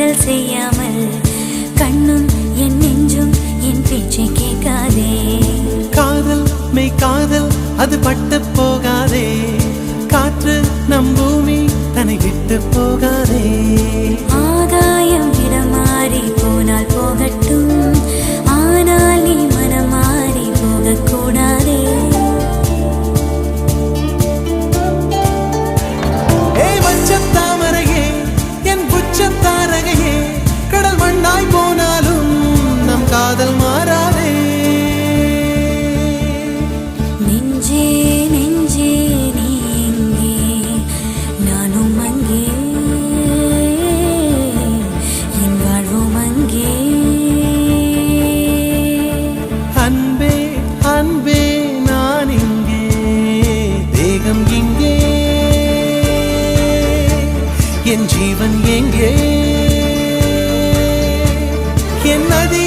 காதல் செய்யாமல் கண்ணும் என் நெஞ்சும் என் பேச்சை கேட்காதே. காதல் மெய் காதல் அது பட்டு போகாதே, காற்று நம் பூமி தன்னை விட்டு போகாதே. ஆகாயம் இடமாறி போனால் போகட்டும், ஆனால் நீ மனம் மாறி போகக்கூடாதே. தாமரையே என் புச்சத்தாரகையே, கடல் மண்ணாய் போனாலும் நம் காதல் மாறாதே. நெஞ்சே நெஞ்சே நீ எங்கே, நானும் அங்கே, என் வாழ்வும் அங்கே. அன்பே அன்பே நான் இங்கே, தேகம் இங்கே, என் ஜீவன் எங்கே, என் நதி